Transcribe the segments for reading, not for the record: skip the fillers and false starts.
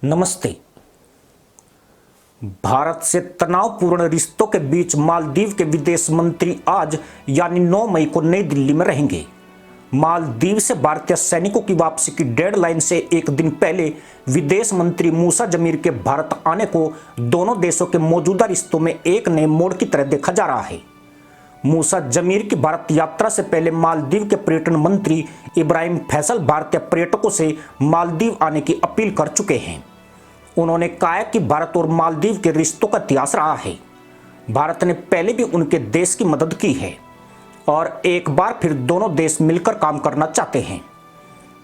नमस्ते। भारत से तनावपूर्ण रिश्तों के बीच मालदीव के विदेश मंत्री आज यानी 9 मई को नई दिल्ली में रहेंगे। मालदीव से भारतीय सैनिकों की वापसी की डेडलाइन से एक दिन पहले विदेश मंत्री मूसा जमीर के भारत आने को दोनों देशों के मौजूदा रिश्तों में एक नए मोड़ की तरह देखा जा रहा है। मूसा जमीर की भारत यात्रा से पहले मालदीव के पर्यटन मंत्री इब्राहिम फैसल भारतीय पर्यटकों से मालदीव आने की अपील कर चुके हैं। उन्होंने कहा कि भारत और मालदीव के रिश्तों का इतिहास रहा है। भारत ने पहले भी उनके देश की मदद की है और एक बार फिर दोनों देश मिलकर काम करना चाहते हैं।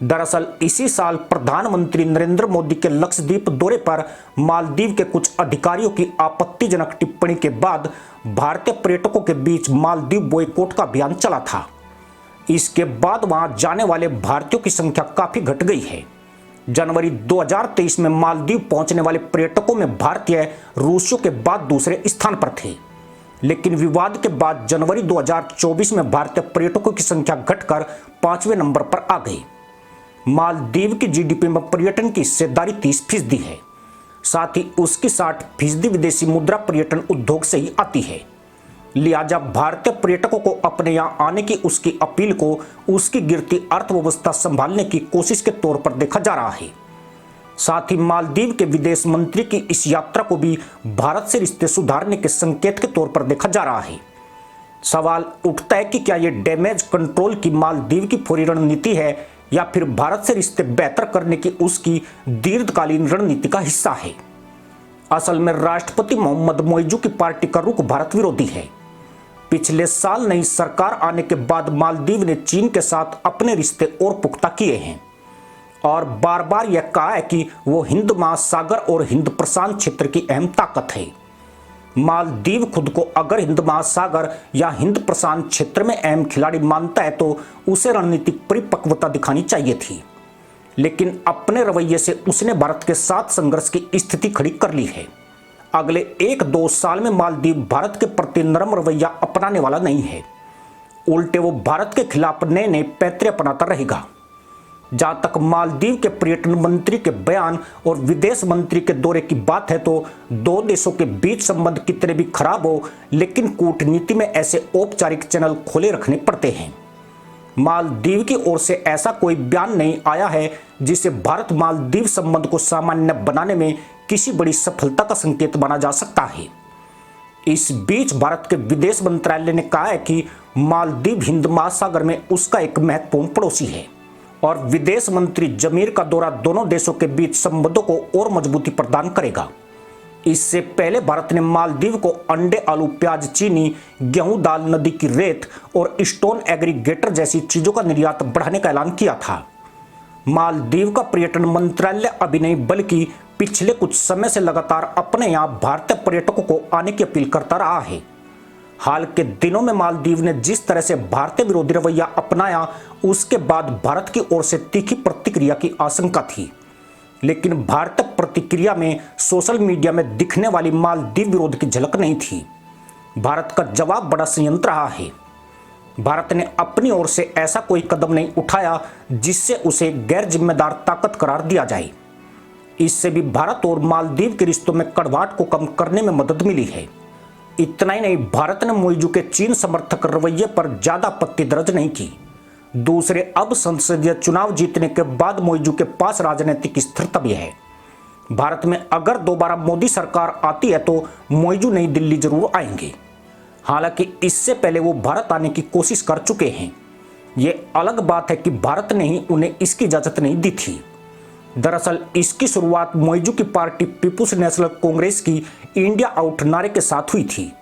दरअसल इसी साल प्रधानमंत्री नरेंद्र मोदी के लक्षद्वीप दौरे पर मालदीव के कुछ अधिकारियों की आपत्तिजनक टिप्पणी के बाद भारतीय पर्यटकों के बीच मालदीव बॉयकॉट का अभियान चला था। इसके बाद वहां जाने वाले भारतीयों की संख्या काफी घट गई है। जनवरी 2023 में मालदीव पहुंचने वाले पर्यटकों में भारतीय रूसियों के बाद दूसरे स्थान पर थे, लेकिन विवाद के बाद जनवरी 2024 में भारतीय पर्यटकों की संख्या घटकर 5वें नंबर पर आ गई। मालदीव की जीडीपी में पर्यटन की हिस्सेदारी 30% है। साथ ही उसकी 60% विदेशी मुद्रा पर्यटन उद्योग से ही आती है। लिहाजा भारतीय पर्यटकों को अपने यहाँ आने की उसकी अपील को उसकी गिरती अर्थव्यवस्था संभालने की कोशिश के तौर पर देखा जा रहा है। साथ ही मालदीव के विदेश मंत्री की इस यात्रा को भी भारत से रिश्ते सुधारने के संकेत के तौर पर देखा जा रहा है। सवाल उठता है कि क्या यह डैमेज कंट्रोल की मालदीव की फौरी रणनीति है या फिर भारत से रिश्ते बेहतर करने की उसकी दीर्घकालीन रणनीति का हिस्सा है। असल में राष्ट्रपति मोहम्मद मोइजू की पार्टी का रुख भारत विरोधी है। पिछले साल नई सरकार आने के बाद मालदीव ने चीन के साथ अपने रिश्ते और पुख्ता किए हैं और बार बार यह कहा है कि वो हिंद महासागर और हिंद प्रशांत क्षेत्र की अहम ताकत है। मालदीव खुद को अगर हिंद महासागर या हिंद प्रशांत क्षेत्र में अहम खिलाड़ी मानता है तो उसे रणनीतिक परिपक्वता दिखानी चाहिए थी, लेकिन अपने रवैये से उसने भारत के साथ संघर्ष की स्थिति खड़ी कर ली है। अगले 1-2 साल में मालदीव भारत के प्रति नरम रवैया अपनाने वाला नहीं है। उल्टे वो भारत के खिलाफ नए नए पैंतरे अपनाता रहेगा। जहां तक मालदीव के पर्यटन मंत्री के बयान और विदेश मंत्री के दौरे की बात है तो दो देशों के बीच संबंध कितने भी खराब हो, लेकिन कूटनीति में ऐसे औपचारिक चैनल खोले रखने पड़ते हैं। मालदीव की ओर से ऐसा कोई बयान नहीं आया है जिसे भारत मालदीव संबंध को सामान्य बनाने में किसी बड़ी सफलता का संकेत माना जा सकता है। इस बीच भारत के विदेश मंत्रालय ने कहा है कि मालदीव हिंद महासागर में उसका एक महत्वपूर्ण पड़ोसी है और विदेश मंत्री जमीर का दौरा दोनों देशों के बीच संबंधों को और मजबूती प्रदान करेगा। इससे पहले भारत ने मालदीव को अंडे, आलू, प्याज, चीनी, गेहूं, दाल, नदी की रेत और स्टोन एग्रीगेटर जैसी चीजों का निर्यात बढ़ाने का ऐलान किया था। मालदीव का पर्यटन मंत्रालय अभी नहीं बल्कि पिछले कुछ समय से लगातार अपने यहां भारतीय पर्यटकों को आने की अपील करता रहा है। हाल के दिनों में मालदीव ने जिस तरह से भारतीय विरोधी रवैया अपनाया, उसके बाद भारत की ओर से तीखी प्रतिक्रिया की आशंका थी, लेकिन भारतीय प्रतिक्रिया में सोशल मीडिया में दिखने वाली मालदीव विरोध की झलक नहीं थी। भारत का जवाब बड़ा संयंत्र रहा है। भारत ने अपनी ओर से ऐसा कोई कदम नहीं उठाया जिससे उसे गैर जिम्मेदार ताकत करार दिया जाए। इससे भी भारत और मालदीव के रिश्तों में कड़वाहट को कम करने में मदद मिली है। इतना ही नहीं, भारत ने मोइजू के चीन समर्थक रवैये पर ज्यादा आपत्ति दर्ज नहीं की। दूसरे, अब संसदीय चुनाव जीतने के बाद मोइजू के पास राजनीतिक स्थिरता भी है। भारत में अगर दोबारा मोदी सरकार आती है तो मोइजू नई दिल्ली जरूर आएंगे। हालांकि इससे पहले वो भारत आने की कोशिश कर चुके हैं। ये अलग बात है कि भारत ने ही उन्हें इसकी इजाजत नहीं दी थी। दरअसल इसकी शुरुआत मोइजू की पार्टी पीपुल्स नेशनल कांग्रेस की इंडिया आउट नारे के साथ हुई थी।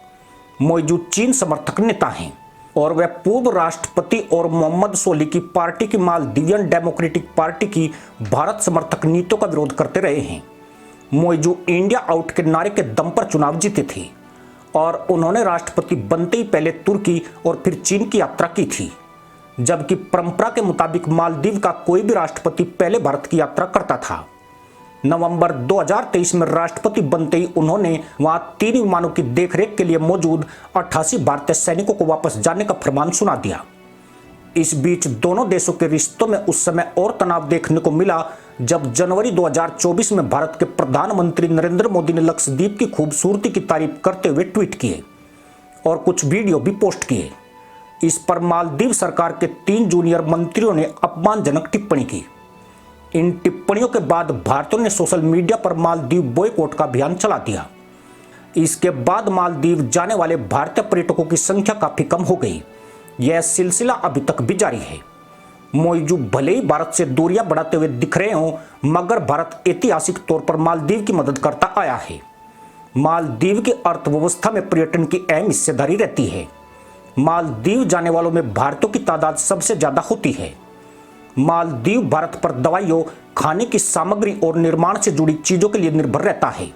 मोइजू चीन समर्थक नेता हैं और वह पूर्व राष्ट्रपति और मोहम्मद सोली की पार्टी की मालदीवियन डेमोक्रेटिक पार्टी की भारत समर्थक नीतियों का विरोध करते रहे हैं। मोइजू इंडिया आउट के नारे के दम पर चुनाव जीते थे और उन्होंने राष्ट्रपति बनते ही पहले तुर्की और फिर चीन की यात्रा की थी, जबकि परंपरा के मुताबिक मालदीव का कोई भी राष्ट्रपति पहले भारत की यात्रा करता था। नवंबर 2023 में राष्ट्रपति बनते ही उन्होंने वहां 3 विमानों की देखरेख के लिए मौजूद 88 भारतीय सैनिकों को वापस जाने का फरमान सुना दिया। इस बीच दोनों देशों के रिश्तों में उस समय और तनाव देखने को मिला जब जनवरी 2024 में भारत के प्रधानमंत्री नरेंद्र मोदी ने लक्षद्वीप की खूबसूरती की तारीफ करते हुए ट्वीट किए और कुछ वीडियो भी पोस्ट किए। इस पर मालदीव सरकार के 3 जूनियर मंत्रियों ने अपमानजनक टिप्पणी की। इन टिप्पणियों के बाद भारतीयों ने सोशल मीडिया पर मालदीव बॉयकॉट का अभियान चला दिया। इसके बाद मालदीव जाने वाले भारतीय पर्यटकों की संख्या काफी कम हो गई। यह सिलसिला अभी तक भी जारी है। मौजू भले ही भारत से दूरियां बढ़ाते हुए दिख रहे हों, मगर भारत ऐतिहासिक तौर पर मालदीव की मदद करता आया है। मालदीव की अर्थव्यवस्था में पर्यटन की अहम हिस्सेदारी रहती है। मालदीव जाने वालों में भारतीयों की तादाद सबसे ज्यादा होती है। मालदीव भारत पर दवाइयों, खाने की सामग्री और निर्माण से जुड़ी चीजों के लिए निर्भर रहता है।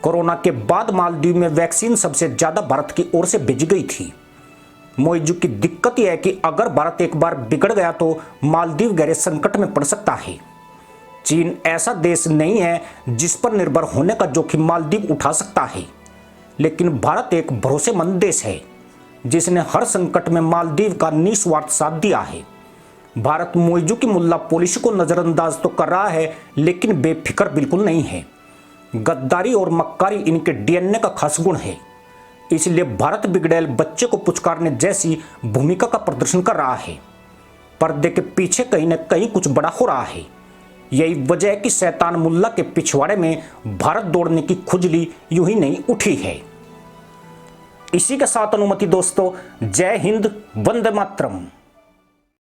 कोरोना के बाद मालदीव में वैक्सीन सबसे ज्यादा भारत की ओर से भेजी गई थी। मौजू की दिक्कत यह है कि अगर भारत एक बार बिगड़ गया तो मालदीव गहरे संकट में पड़ सकता है। चीन ऐसा देश नहीं है जिस पर निर्भर होने का जोखिम मालदीव उठा सकता है, लेकिन भारत एक भरोसेमंद देश है जिसने हर संकट में मालदीव का निस्वार्थ साथ दिया है। भारत मौजू की मुल्ला पॉलिसी को नजरअंदाज तो कर रहा है, लेकिन बेफिक्र बिल्कुल नहीं है। गद्दारी और मक्कारी इनके डीएनए का खास गुण है। इसलिए भारत बिगड़ैल बच्चे को पुचकारने जैसी भूमिका का प्रदर्शन कर रहा है। पर्दे के पीछे कहीं न कहीं कुछ बड़ा हो रहा है। यही वजह है कि शैतान मुल्ला के पिछवाड़े में भारत दौड़ने की खुजली यूं ही नहीं उठी है। इसी के साथ अनुमति दोस्तों, जय हिंद, वंदे मातरम।